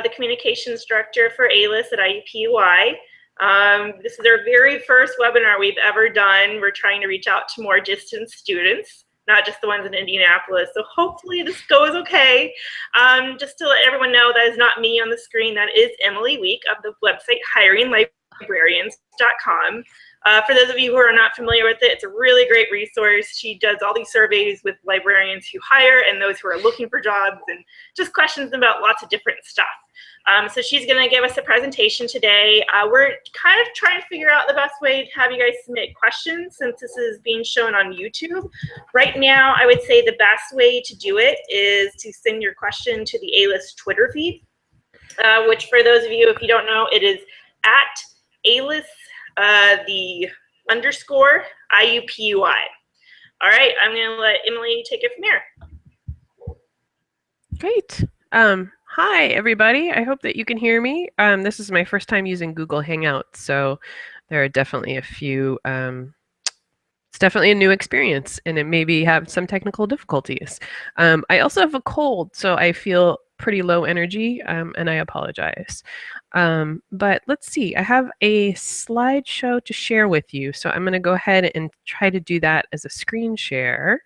the Communications Director for ALIS at IUPUI. This is our very first webinar we've ever done. We're trying to reach out to more distance students, not just the ones in Indianapolis. So hopefully this goes okay. Just to let everyone know, that is not me on the screen. That is Emily Week of the website hiringlibrarians.com. For those of you who are not familiar with it, it's a really great resource. She does all these surveys with librarians who hire and those who are looking for jobs, and just questions about lots of different stuff. So she's going to give us a presentation today. We're kind of trying to figure out the best way to have you guys submit questions since this is being shown on YouTube. Right now, I would say the best way to do it is to send your question to the ALIS Twitter feed, which for those of you, if you don't know, it is at ALIS the _ IUPUI. All right, I'm going to let Emily take it from here. Great. Hi, everybody. I hope that you can hear me. This is my first time using Google Hangouts, so there are definitely a few, it's definitely a new experience, and it maybe have some technical difficulties. I also have a cold, so I feel pretty low energy, and I apologize. But let's see, I have a slideshow to share with you, so I'm going to go ahead and try to do that as a screen share.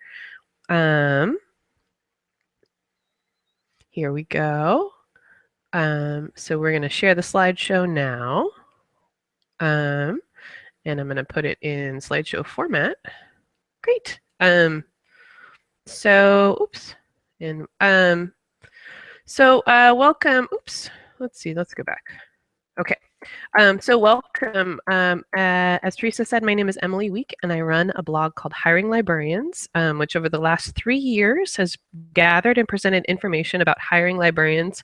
Here we go. So we're going to share the slideshow now. And I'm going to put it in slideshow format. Great. So, oops. And welcome. Oops. Let's see. Let's go back. Okay. So welcome. As Teresa said, my name is Emily Week, and I run a blog called Hiring Librarians, which over the last 3 years has gathered and presented information about hiring librarians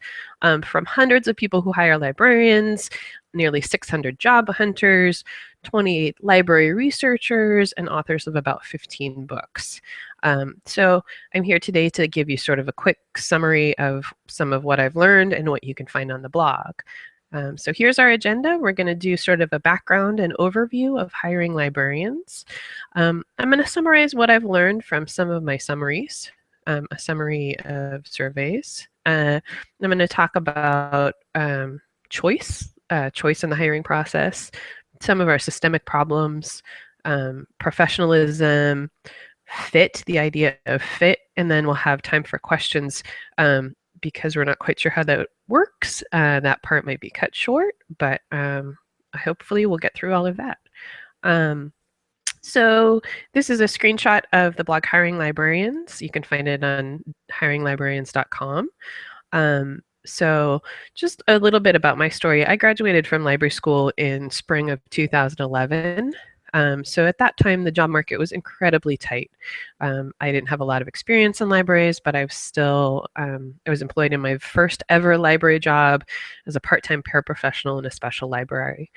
from hundreds of people who hire librarians, nearly 600 job hunters, 28 library researchers, and authors of about 15 books. So I'm here today to give you sort of a quick summary of some of what I've learned and what you can find on the blog. So here's our agenda. We're going to do sort of a background and overview of hiring librarians. I'm going to summarize what I've learned from some of my summaries, a summary of surveys. I'm going to talk about choice in the hiring process, some of our systemic problems, professionalism, fit, the idea of fit, and then we'll have time for questions. Because we're not quite sure how that works, that part might be cut short, but hopefully we'll get through all of that. So this is a screenshot of the blog Hiring Librarians. You can find it on hiringlibrarians.com. So just a little bit about my story. I graduated from library school in spring of 2011. So at that time, the job market was incredibly tight. I didn't have a lot of experience in libraries, but I was employed in my first ever library job as a part-time paraprofessional in a special library.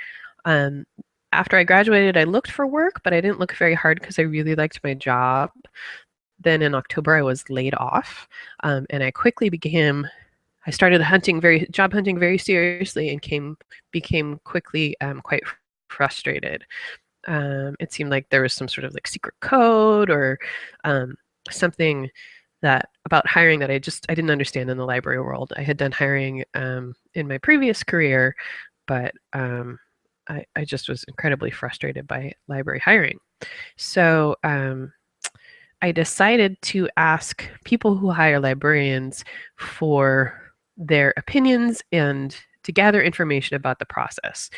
After I graduated, I looked for work, but I didn't look very hard because I really liked my job. Then in October, I was laid off, and I quickly I started job hunting very seriously and became quickly quite frustrated. It seemed like there was some sort of like secret code or something about hiring that I didn't understand in the library world. I had done hiring in my previous career, but I just was incredibly frustrated by library hiring. So I decided to ask people who hire librarians for their opinions and to gather information about the process.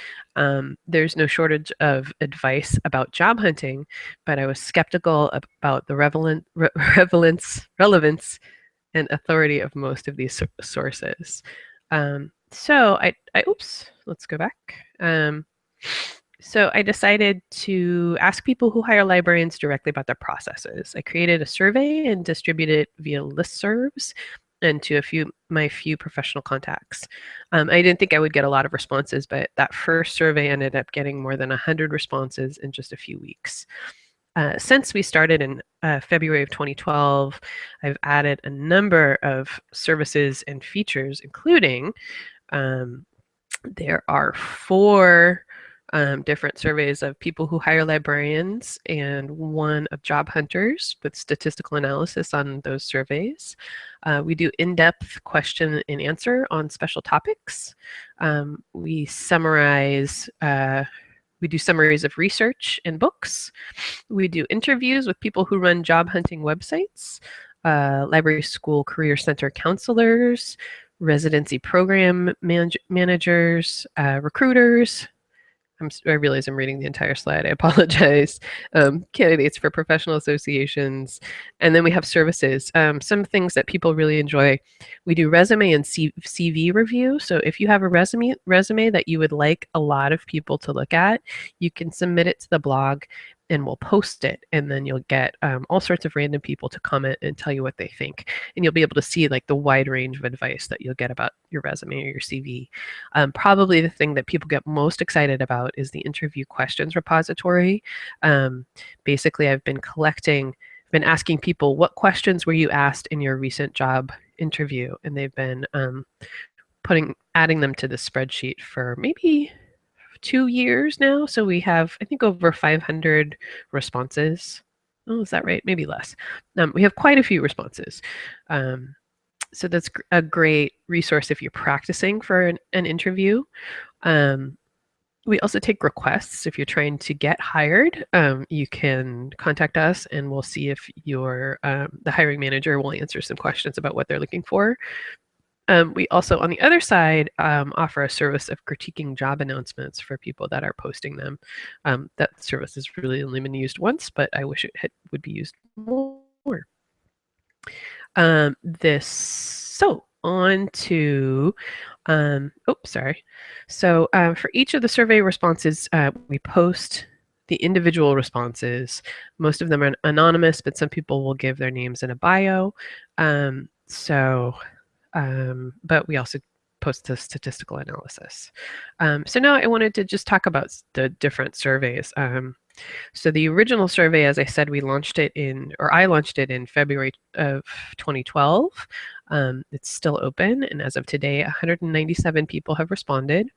There's no shortage of advice about job hunting, but I was skeptical about the relevance and authority of most of these sources. So oops, let's go back. So I decided to ask people who hire librarians directly about their processes. I created a survey and distributed it via listservs and to my few professional contacts. I didn't think I would get a lot of responses, but that first survey ended up getting more than 100 responses in just a few weeks. Since we started in February of 2012, I've added a number of services and features, including there are 4 different surveys of people who hire librarians and one of job hunters with statistical analysis on those surveys. We do in-depth question and answer on special topics. We summarize, we do summaries of research and books. We do interviews with people who run job hunting websites, library school career center counselors, residency program managers, recruiters. I realize I'm reading the entire slide. I apologize. Candidates for professional associations. And then we have services. Some things that people really enjoy. We do resume and CV review. So if you have a resume that you would like a lot of people to look at, you can submit it to the blog and we'll post it. And then you'll get all sorts of random people to comment and tell you what they think. And you'll be able to see like the wide range of advice that you'll get about your resume or your CV. Probably the thing that people get most excited about is the interview questions repository. Basically, I've been asking people, what questions were you asked in your recent job interview? And they've been adding them to the spreadsheet for maybe 2 years now. So we have, I think, over 500 responses. Oh, is that right? Maybe less. We have quite a few responses. So that's a great resource if you're practicing for an interview. We also take requests. If you're trying to get hired, you can contact us and we'll see if the hiring manager will answer some questions about what they're looking for. We also, on the other side, offer a service of critiquing job announcements for people that are posting them. That service has really only been used once, but I wish it would be used more. So on to, So for each of the survey responses, we post the individual responses. Most of them are anonymous, but some people will give their names in a bio. But we also post the statistical analysis. So now I wanted to just talk about the different surveys. So the original survey, as I said, I launched it in February of 2012. It's still open, and as of today, 197 people have responded.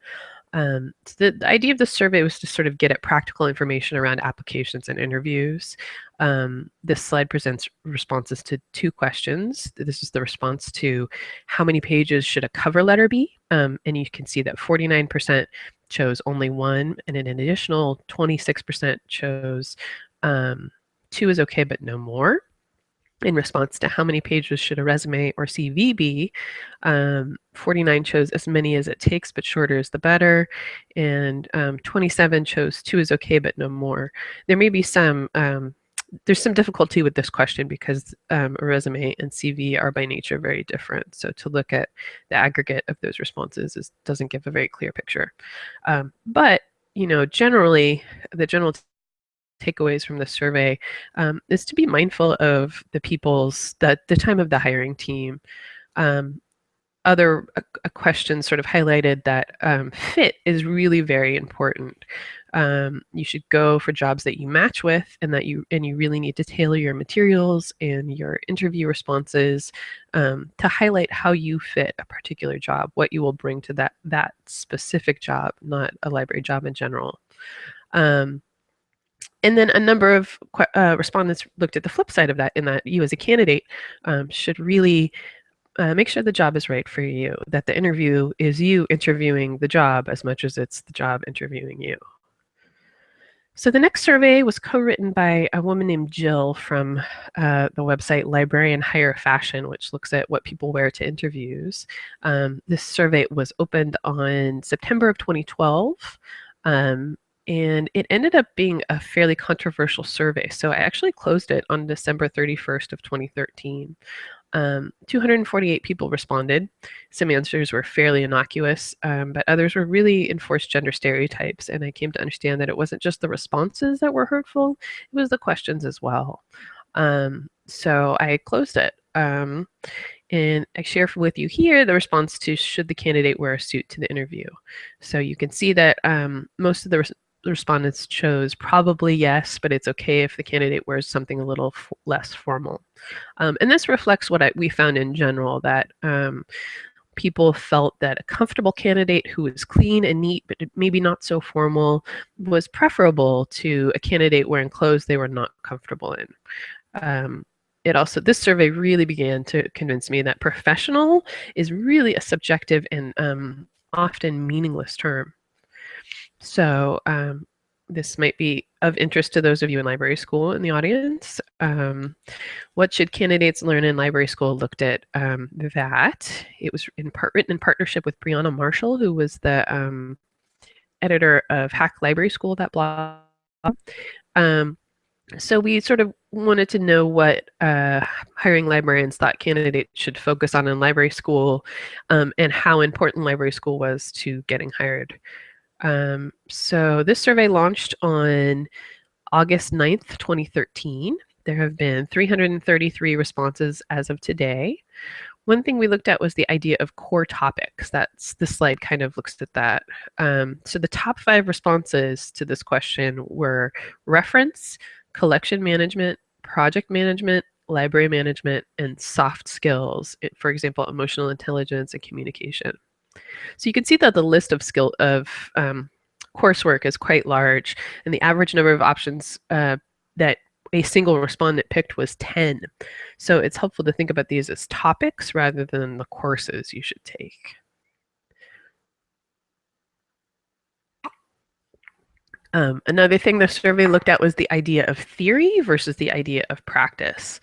So the idea of the survey was to sort of get at practical information around applications and interviews. This slide presents responses to 2 questions. This is the response to how many pages should a cover letter be? And you can see that 49% chose only 1, and an additional 26% chose 2 is okay, but no more. In response to how many pages should a resume or CV be, 49 chose as many as it takes, but shorter is the better, and 27 chose 2 is okay, but no more. There may be there's some difficulty with this question because a resume and CV are by nature very different. So to look at the aggregate of those responses doesn't give a very clear picture. But generally, the general takeaways from the survey is to be mindful of the time of the hiring team. Other questions sort of highlighted that fit is really very important. You should go for jobs that you match with, and you really need to tailor your materials and your interview responses to highlight how you fit a particular job, what you will bring to that specific job, not a library job in general. And then a number of respondents looked at the flip side of that, in that you as a candidate should really make sure the job is right for you, that the interview is you interviewing the job as much as it's the job interviewing you. So the next survey was co-written by a woman named Jill from the website Librarian Hire Fashion, which looks at what people wear to interviews. This survey was opened on September of 2012. And it ended up being a fairly controversial survey. So I actually closed it on December 31st of 2013. 248 people responded. Some answers were fairly innocuous, but others were really enforced gender stereotypes. And I came to understand that it wasn't just the responses that were hurtful, it was the questions as well. So I closed it. And I share with you here the response to should the candidate wear a suit to the interview. So you can see that most of the respondents chose probably yes, but it's okay if the candidate wears something a little less formal. And this reflects what we found in general, that People felt that a comfortable candidate who was clean and neat, but maybe not so formal, was preferable to a candidate wearing clothes they were not comfortable in. This survey really began to convince me that professional is really a subjective and often meaningless term. So this might be of interest to those of you in library school in the audience. What should candidates learn in library school looked at that. It was written in partnership with Brianna Marshall, who was the editor of Hack Library School, that blog. So we sort of wanted to know what hiring librarians thought candidates should focus on in library school, and how important library school was to getting hired. So this survey launched on August 9th, 2013. There have been 333 responses as of today. One thing we looked at was the idea of core topics. This slide kind of looks at that. So the top 5 responses to this question were reference, collection management, project management, library management, and soft skills. For example, emotional intelligence and communication. So you can see that the list of coursework is quite large, and the average number of options that a single respondent picked was 10. So it's helpful to think about these as topics rather than the courses you should take. Another thing the survey looked at was the idea of theory versus the idea of practice.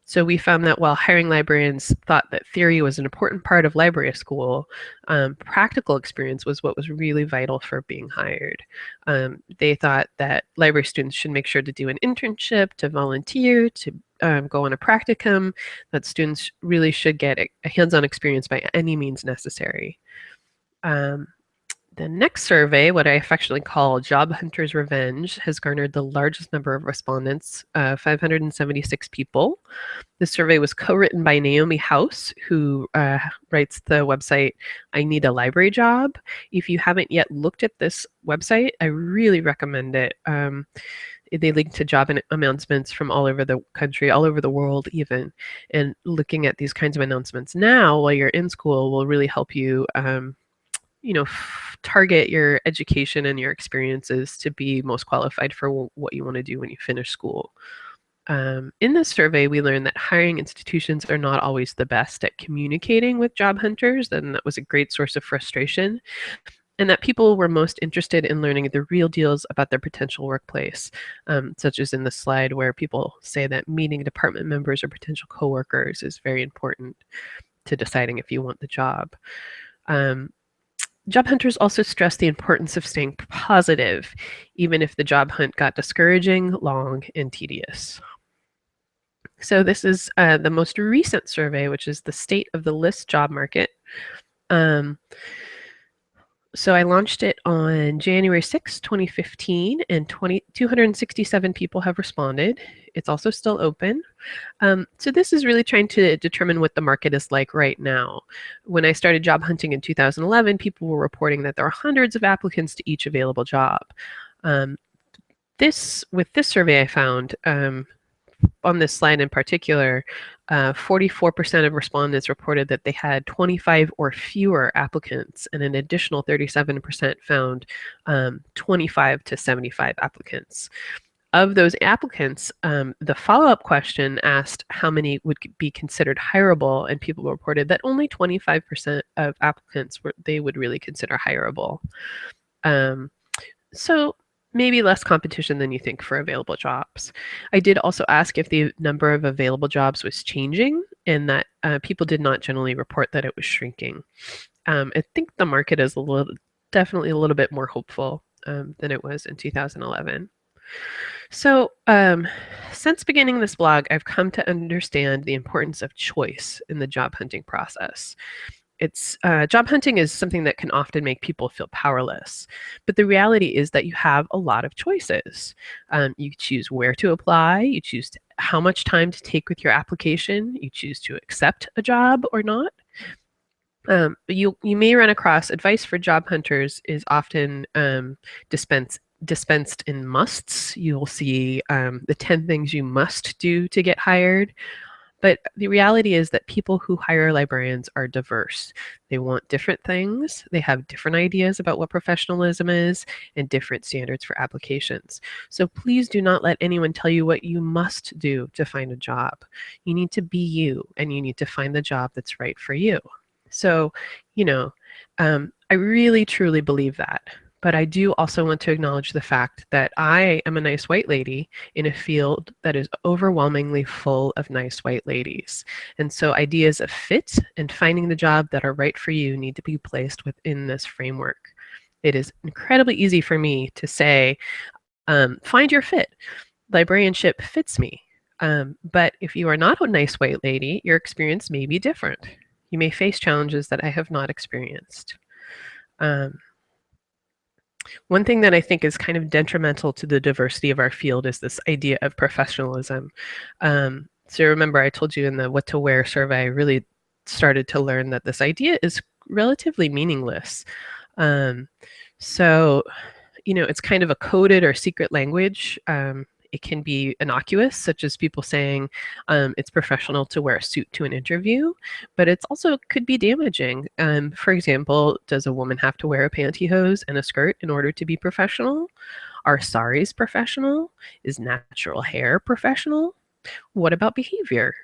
So we found that while hiring librarians thought that theory was an important part of library school, practical experience was what was really vital for being hired. They thought that library students should make sure to do an internship, to volunteer, to go on a practicum, that students really should get a hands-on experience by any means necessary. The next survey, what I affectionately call Job Hunter's Revenge, has garnered the largest number of respondents, 576 people. The survey was co-written by Naomi House, who writes the website I Need a Library Job. If you haven't yet looked at this website, I really recommend it. They link to job announcements from all over the country, all over the world even. And looking at these kinds of announcements now while you're in school will really help you target your education and your experiences to be most qualified for what you want to do when you finish school. In this survey, we learned that hiring institutions are not always the best at communicating with job hunters, and that was a great source of frustration, and that people were most interested in learning the real deals about their potential workplace, such as in the slide where people say that meeting department members or potential coworkers is very important to deciding if you want the job. Job hunters also stress the importance of staying positive, even if the job hunt got discouraging, long, and tedious. So this is the most recent survey, which is the state of the list job market. So I launched it on January 6, 2015, and 267 people have responded. It's also still open. So this is really trying to determine what the market is like right now. When I started job hunting in 2011, people were reporting that there are hundreds of applicants to each available job. With this survey I found, on this slide in particular, 44% of respondents reported that they had 25 or fewer applicants, and an additional 37% found 25 to 75 applicants. Of those applicants, the follow-up question asked how many would be considered hireable, and people reported that only 25% of applicants they would really consider hireable. So maybe less competition than you think for available jobs. I did also ask if the number of available jobs was changing, and that people did not generally report that it was shrinking. I think the market is definitely a little bit more hopeful than it was in 2011. So since beginning this blog, I've come to understand the importance of choice in the job hunting process. Job hunting is something that can often make people feel powerless, but the reality is that you have a lot of choices. You choose where to apply, you choose how much time to take with your application, you choose to accept a job or not. You may run across advice for job hunters is often dispensed in musts. You'll see the 10 things you must do to get hired. But the reality is that people who hire librarians are diverse. They want different things. They have different ideas about what professionalism is and different standards for applications. So please do not let anyone tell you what you must do to find a job. You need to be you, and you need to find the job that's right for you. So, I really truly believe that. But I do also want to acknowledge the fact that I am a nice white lady in a field that is overwhelmingly full of nice white ladies. And so ideas of fit and finding the job that are right for you need to be placed within this framework. It is incredibly easy for me to say, find your fit. Librarianship fits me. But if you are not a nice white lady, your experience may be different. You may face challenges that I have not experienced. One thing that I think is kind of detrimental to the diversity of our field is this idea of professionalism. So remember, I told you in the What to Wear survey, I really started to learn that this idea is relatively meaningless. So, it's kind of a coded or secret language. It can be innocuous, such as people saying it's professional to wear a suit to an interview, but it's also could be damaging. For example, does a woman have to wear a pantyhose and a skirt in order to be professional? Are saris professional? Is natural hair professional? What about behavior?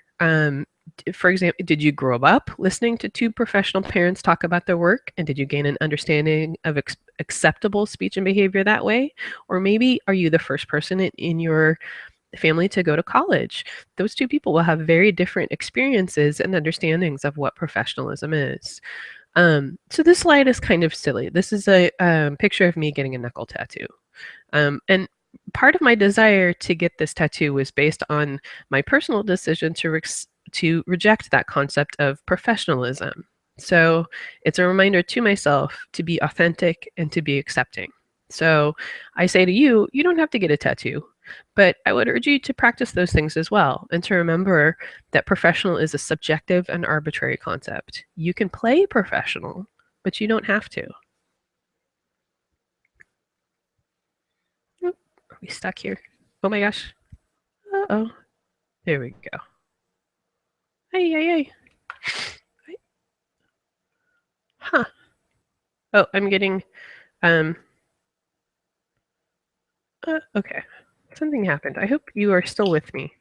For example, did you grow up listening to two professional parents talk about their work, and did you gain an understanding of acceptable speech and behavior that way? Or maybe are you the first person in your family to go to college? Those two people will have very different experiences and understandings of what professionalism is. So this slide is kind of silly. This is a picture of me getting a knuckle tattoo. And part of my desire to get this tattoo was based on my personal decision to reject that concept of professionalism. So it's a reminder to myself to be authentic and to be accepting. So I say to you, you don't have to get a tattoo, but I would urge you to practice those things as well and to remember that professional is a subjective and arbitrary concept. You can play professional, but you don't have to. Are we stuck here? Oh my gosh. Uh-oh. There we go. Hey, hey, hey. Huh. Oh, I'm getting, okay. Something happened. I hope you are still with me.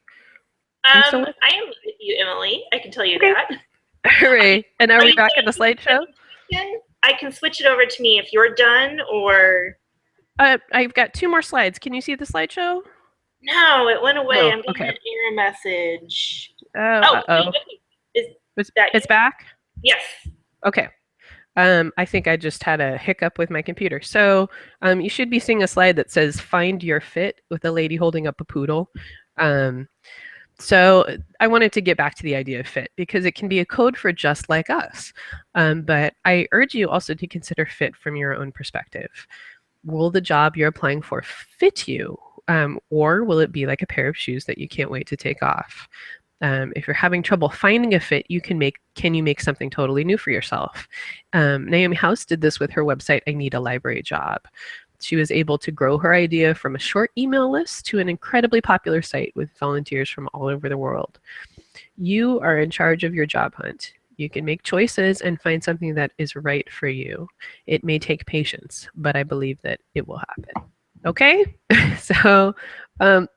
I am with you, Emily. I can tell you okay. that. Hooray. And are we back at the slideshow? I can switch it over to me if you're done, or... I've got 2 more slides. Can you see the slideshow? No, it went away. No. I'm getting an error message. Uh-oh. It's back? Yes. Okay. I think I just had a hiccup with my computer. So you should be seeing a slide that says find your fit with a lady holding up a poodle. So I wanted to get back to the idea of fit because it can be a code for just like us. But I urge you also to consider fit from your own perspective. Will the job you're applying for fit you? Or will it be like a pair of shoes that you can't wait to take off? If you're having trouble finding a fit, can you make something totally new for yourself? Naomi House did this with her website, I Need a Library Job. She was able to grow her idea from a short email list to an incredibly popular site with volunteers from all over the world. You are in charge of your job hunt. You can make choices and find something that is right for you. It may take patience, but I believe that it will happen. Okay, so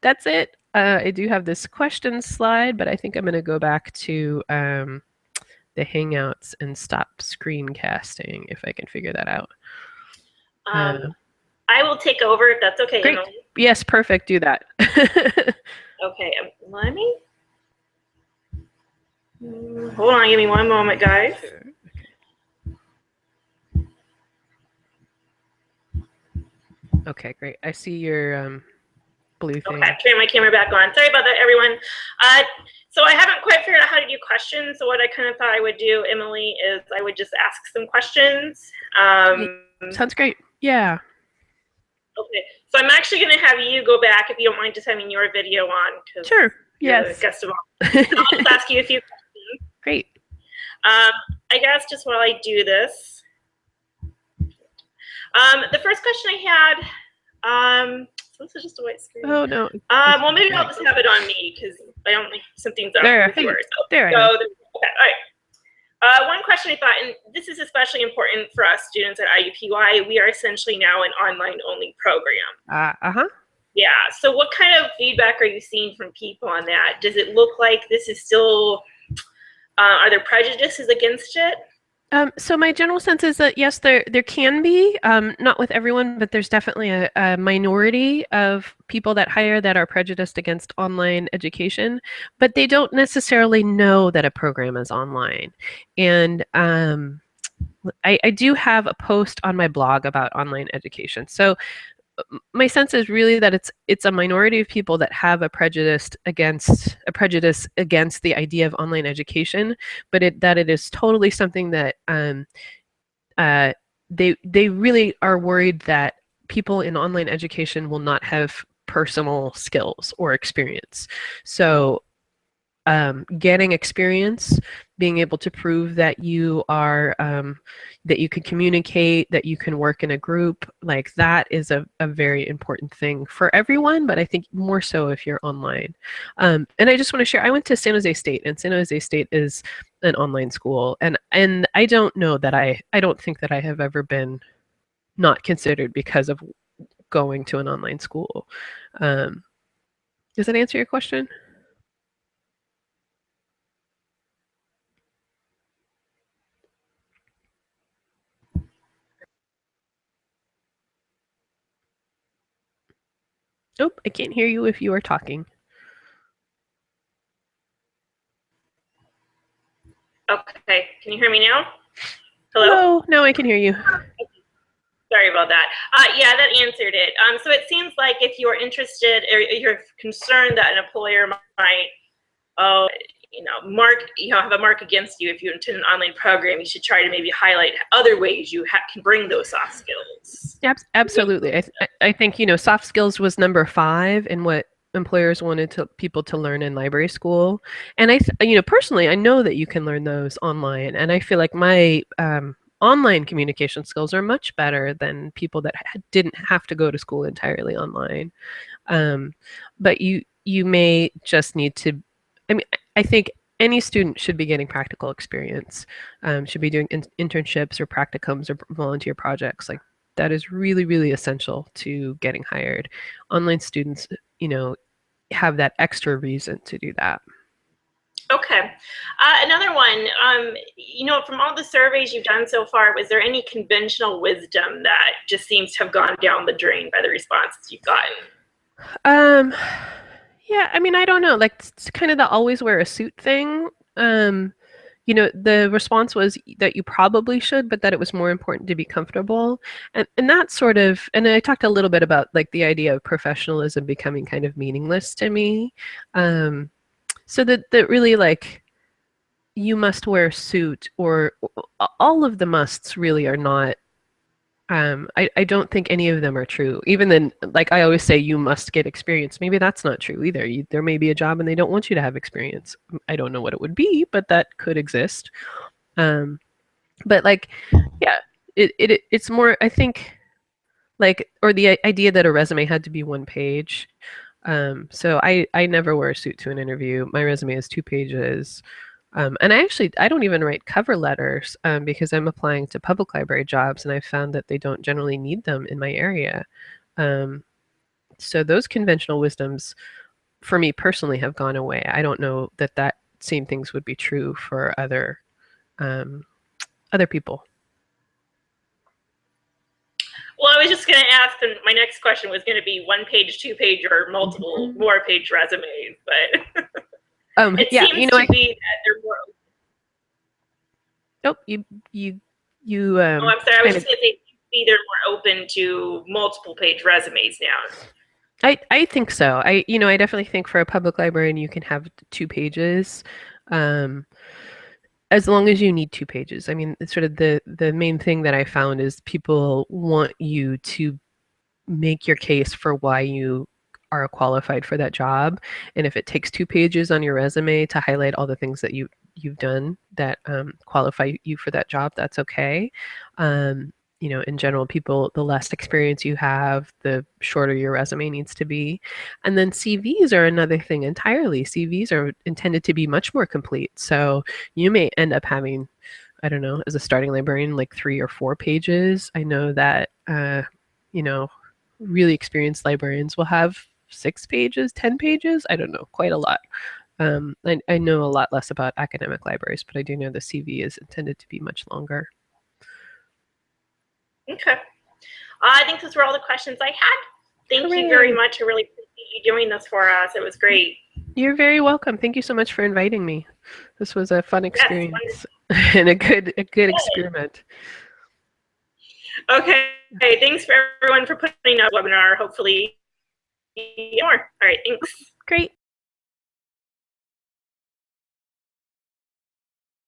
that's it. I do have this question slide, but I think I'm going to go back to the Hangouts and stop screencasting if I can figure that out. I will take over if that's okay, great. Emily. Yes, perfect. Do that. Okay, let me... Hold on, give me one moment, guys. Okay, great. I see your blue thing. Okay, turn my camera back on. Sorry about that, everyone. So I haven't quite figured out how to do questions. So what I kind of thought I would do, Emily, is I would just ask some questions. Sounds great. Yeah. Okay, so I'm actually going to have you go back if you don't mind just having your video on. Sure. Yes. The guest of honor. I'll just ask you a few questions. Great. I guess just while I do this, the first question I had, So this is just a white screen. Oh no. Well, maybe I'll just have it on me because I don't think something's up with yours. There I am. am. Okay, all right. One question I thought, and this is especially important for us students at IUPUI, we are essentially now an online-only program. Yeah, so what kind of feedback are you seeing from people on that? Does it look like this is still, are there prejudices against it? So my general sense is that yes, there can be, not with everyone, but there's definitely a minority of people that hire that are prejudiced against online education, but they don't necessarily know that a program is online. And I do have a post on my blog about online education. So my sense is really that it's a minority of people that have a prejudice against the idea of online education, but that it is totally something that they really are worried that people in online education will not have personal skills or experience. So getting experience, being able to prove that you are that you can communicate, that you can work in a group, like that is a very important thing for everyone, but I think more so if you're online. And I just want to share, I went to San Jose State, and San Jose State is an online school, and I don't know that I don't think that I have ever been not considered because of going to an online school. Does that answer your question? Nope, I can't hear you if you are talking. Okay, can you hear me now? Hello? Now I can hear you. Sorry about that. Yeah, that answered it. So it seems like if you're interested or you're concerned that an employer might, have a mark against you if you attend an online program, you should try to maybe highlight other ways you can bring those soft skills. Absolutely. I think, soft skills was number 5 in what employers wanted people to learn in library school. And personally, I know that you can learn those online. And I feel like my online communication skills are much better than people that didn't have to go to school entirely online. But you may just need to, I think any student should be getting practical experience, should be doing internships or practicums or volunteer projects. Like that is really, really essential to getting hired. Online students, have that extra reason to do that. Okay. Another one, from all the surveys you've done so far, was there any conventional wisdom that just seems to have gone down the drain by the responses you've gotten? Yeah, I don't know. Like, it's kind of the always wear a suit thing. The response was that you probably should, but that it was more important to be comfortable. And that sort of, and I talked a little bit about like the idea of professionalism becoming kind of meaningless to me. So that really like you must wear a suit, or all of the musts really are not. I don't think any of them are true. Even then, like I always say, you must get experience. Maybe that's not true either. There may be a job and they don't want you to have experience. I don't know what it would be, but that could exist. But like, yeah, it's more, I think, like, or the idea that a resume had to be 1 page. So I never wear a suit to an interview. My resume is 2 pages. And I don't even write cover letters because I'm applying to public library jobs, and I found that they don't generally need them in my area. So those conventional wisdoms, for me personally, have gone away. I don't know that same things would be true for other people. Well, I was just going to ask, and my next question was going to be 1 page, 2 page, or multiple more page resumes, but it seems to be that they're more. Oh, you. Oh, I'm sorry. I was just going to say they're more open to multiple page resumes now. I think so. I definitely think for a public librarian you can have 2 pages. As long as you need 2 pages. I mean, it's sort of the main thing that I found is people want you to make your case for why you are qualified for that job. And if it takes 2 pages on your resume to highlight all the things that you've done that qualify you for that job, that's okay. in general, people, the less experience you have, the shorter your resume needs to be. And then CVs are another thing entirely. CVs are intended to be much more complete. So you may end up having, I don't know, as a starting librarian, like 3 or 4 pages. I know that, really experienced librarians will have 6 pages, 10 pages. I don't know, quite a lot. I know a lot less about academic libraries, but I do know the CV is intended to be much longer. Okay. I think those were all the questions I had. Thank Hooray. you very much. I really appreciate you doing this for us. It was great. You're very welcome. Thank you so much for inviting me. This was a fun experience and a good experiment. Okay. Thanks for everyone for putting up the webinar. Hopefully more. All right. Thanks. Great.